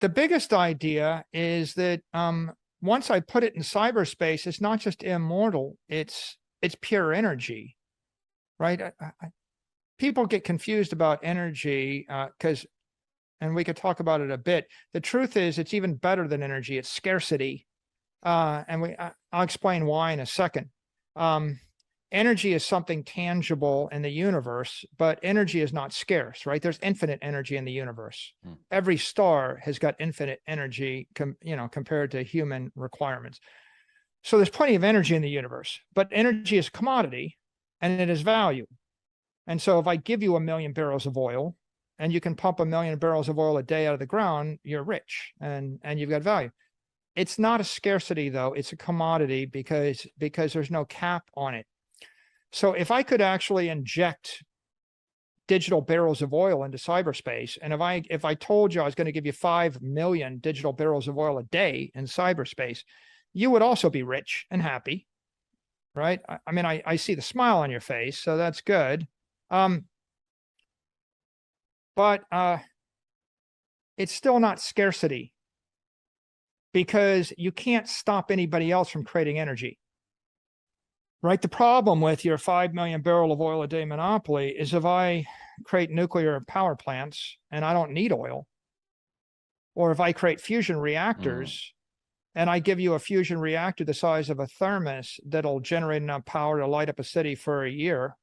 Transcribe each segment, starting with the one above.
The biggest idea is that once I put it in cyberspace, it's not just immortal, it's pure energy, right? People get confused about energy because, and we could talk about it a bit. The truth is it's even better than energy. It's scarcity. And I'll explain why in a second. Energy is something tangible in the universe, but energy is not scarce, right? There's infinite energy in the universe. Every star has got infinite energy, compared to human requirements. So there's plenty of energy in the universe, but energy is a commodity and it is value. And so if I give you 1 million barrels of oil and you can pump 1 million barrels of oil a day out of the ground, you're rich and you've got value. It's not a scarcity though. It's a commodity because there's no cap on it. So if I could actually inject digital barrels of oil into cyberspace, and if I told you I was going to give you 5 million digital barrels of oil a day in cyberspace, you would also be rich and happy, right? I mean, I see the smile on your face, so that's good. But it's still not scarcity because you can't stop anybody else from creating energy. Right. The problem with your 5 million barrel of oil a day monopoly is if I create nuclear power plants and I don't need oil, or if I create fusion reactors and I give you a fusion reactor the size of a thermos that'll generate enough power to light up a city for a year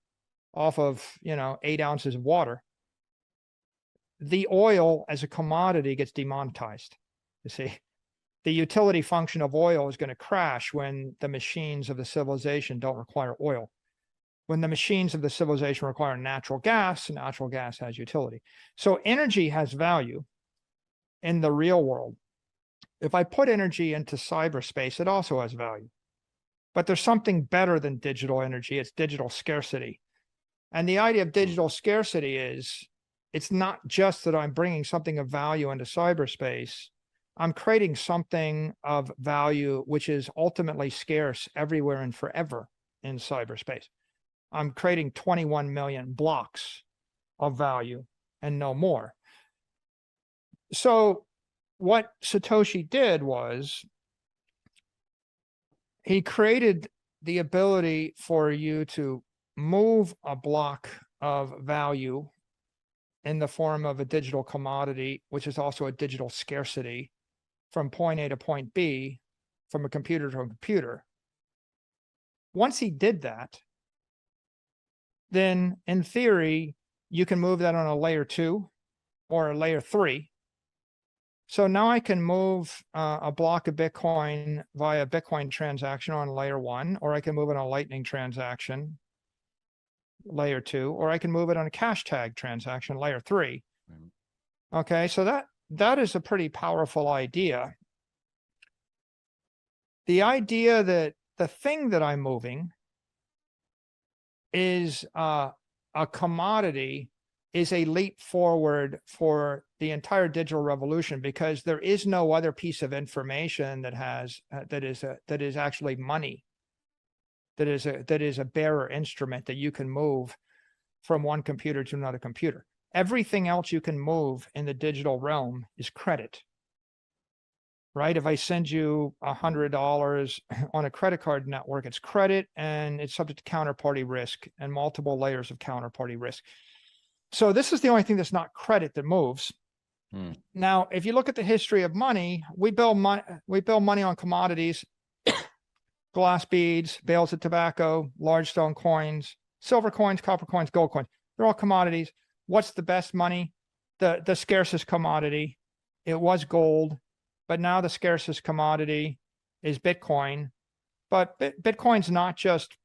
off of, 8 ounces of water, the oil as a commodity gets demonetized. You see, the utility function of oil is going to crash when the machines of the civilization don't require oil. When the machines of the civilization require natural gas has utility. So energy has value in the real world. If I put energy into cyberspace, it also has value. But there's something better than digital energy. It's digital scarcity. And the idea of digital scarcity is it's not just that I'm bringing something of value into cyberspace. I'm creating something of value, which is ultimately scarce everywhere and forever in cyberspace. I'm creating 21 million blocks of value and no more. So what Satoshi did was he created the ability for you to move a block of value in the form of a digital commodity, which is also a digital scarcity, from point A to point B, from a computer to a computer. Once he did that, then in theory, you can move that on a layer 2 or a layer 3. So now I can move a block of Bitcoin via Bitcoin transaction on layer 1, or I can move it on a Lightning transaction, layer 2, or I can move it on a cash tag transaction, layer 3. Okay, so that is a pretty powerful idea. The idea that the thing that I'm moving is a commodity is a leap forward for the entire digital revolution, because there is no other piece of information that has that is actually money, that is a bearer instrument that you can move from one computer to another computer. Everything else you can move in the digital realm is credit, right? If I send you $100 on a credit card network, it's credit and it's subject to counterparty risk and multiple layers of counterparty risk. So this is the only thing that's not credit that moves. Now, if you look at the history of money, we build money on commodities, glass beads, bales of tobacco, large stone coins, silver coins, copper coins, gold coins. They're all commodities. What's the best money? The scarcest commodity. It was gold, but now the scarcest commodity is Bitcoin. But Bitcoin's not just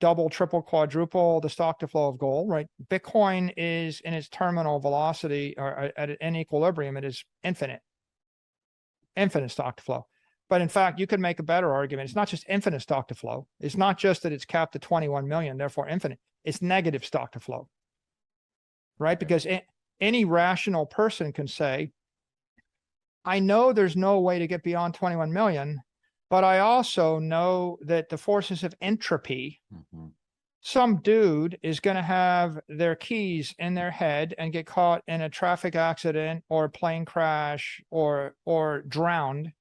double, triple, quadruple the stock to flow of gold, right? Bitcoin is in its terminal velocity, or at an equilibrium, it is infinite stock to flow. But in fact, you could make a better argument. It's not just infinite stock to flow. It's not just that it's capped at 21 million, therefore infinite. It's negative stock to flow, right? Because any rational person can say, I know there's no way to get beyond 21 million, but I also know that the forces of entropy some dude is going to have their keys in their head and get caught in a traffic accident or a plane crash or drowned,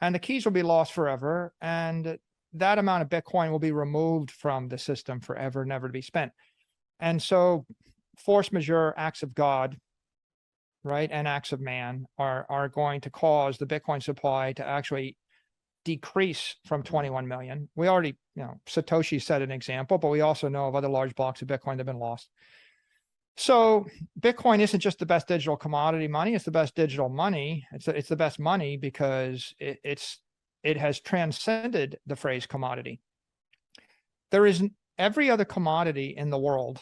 and the keys will be lost forever, and that amount of Bitcoin will be removed from the system forever, never to be spent. And so force majeure, acts of God, right, and acts of man are going to cause the Bitcoin supply to actually decrease from 21 million. We already, Satoshi set an example, but we also know of other large blocks of Bitcoin that have been lost. So Bitcoin isn't just the best digital commodity money, it's the best digital money. It's the best money because it has transcended the phrase commodity. There is every other commodity in the world,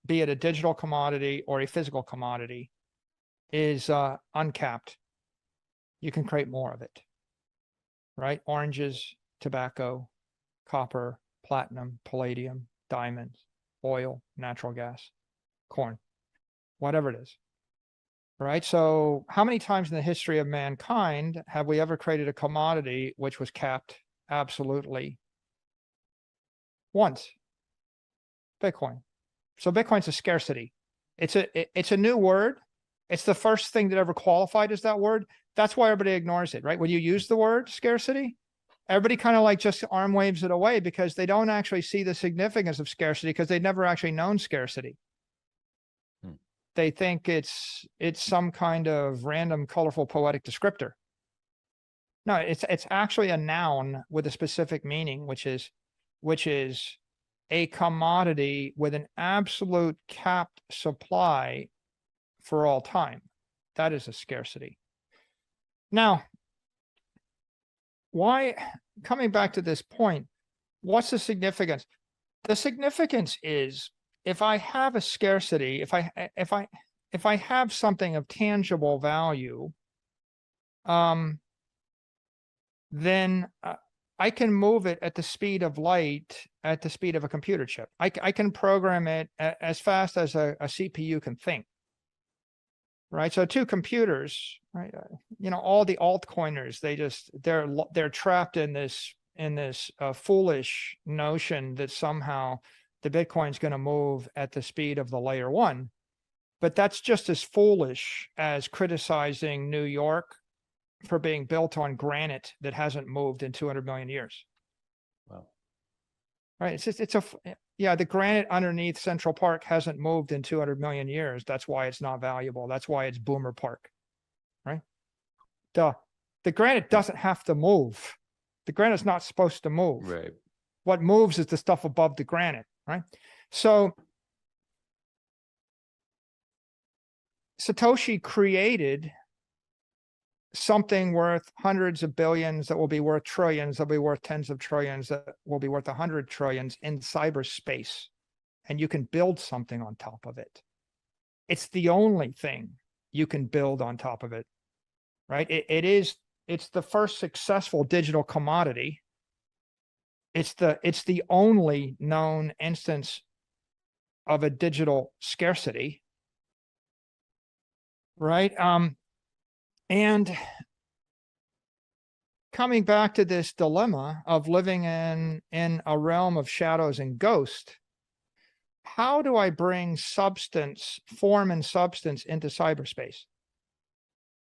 be it a digital commodity or a physical commodity, is uncapped. You can create more of it, right? Oranges, tobacco, copper, platinum, palladium, diamonds, oil, natural gas, corn, whatever it is, right? So how many times in the history of mankind have we ever created a commodity which was capped? Absolutely. Once. Bitcoin. So Bitcoin's a scarcity. It's a new word. It's the first thing that ever qualified as that word. That's why everybody ignores it, right? When you use the word scarcity, everybody kind of like just arm waves it away because they don't actually see the significance of scarcity because they've never actually known scarcity. They think it's some kind of random, colorful, poetic descriptor. No, it's actually a noun with a specific meaning, which is a commodity with an absolute capped supply for all time. That is a scarcity. Now, why, coming back to this point, what's the significance? The significance is if I have a scarcity, if I have something of tangible value, then I can move it at the speed of light, at the speed of a computer chip. I can program it as fast as a CPU can think. Right. So two computers, right? All the altcoiners, they're trapped in this foolish notion that somehow the Bitcoin's going to move at the speed of the layer one. But that's just as foolish as criticizing New York for being built on granite that hasn't moved in 200 million years. Wow. Right. The granite underneath Central Park hasn't moved in 200 million years. That's why it's not valuable. That's why it's Boomer Park, right? The granite doesn't have to move. The granite's not supposed to move. Right. What moves is the stuff above the granite, right? So Satoshi created something worth hundreds of billions that will be worth trillions, that'll be worth tens of trillions, that will be worth 100 trillions in cyberspace. And you can build something on top of it. It's the only thing you can build on top of it, right? It's the first successful digital commodity. It's the only known instance of a digital scarcity, right? And coming back to this dilemma of living in a realm of shadows and ghosts, how do I bring substance, form and substance into cyberspace?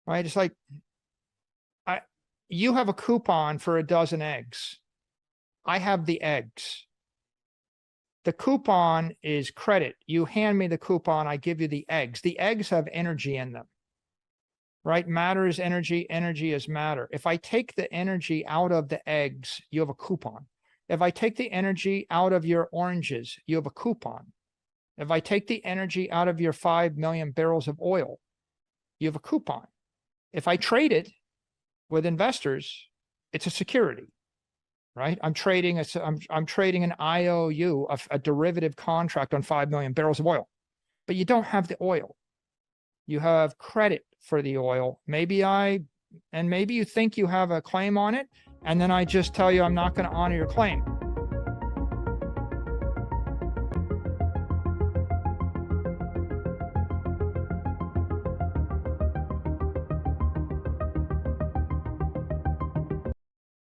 Right? It's like you have a coupon for a dozen eggs. I have the eggs. The coupon is credit. You hand me the coupon, I give you the eggs. The eggs have energy in them. Right? Matter is energy. Energy is matter. If I take the energy out of the eggs, you have a coupon. If I take the energy out of your oranges, you have a coupon. If I take the energy out of your 5 million barrels of oil, you have a coupon. If I trade it with investors, it's a security, right? I'm trading an IOU, a derivative contract on 5 million barrels of oil, but you don't have the oil. You have credit for the oil. Maybe you think you have a claim on it, and then I just tell you I'm not going to honor your claim.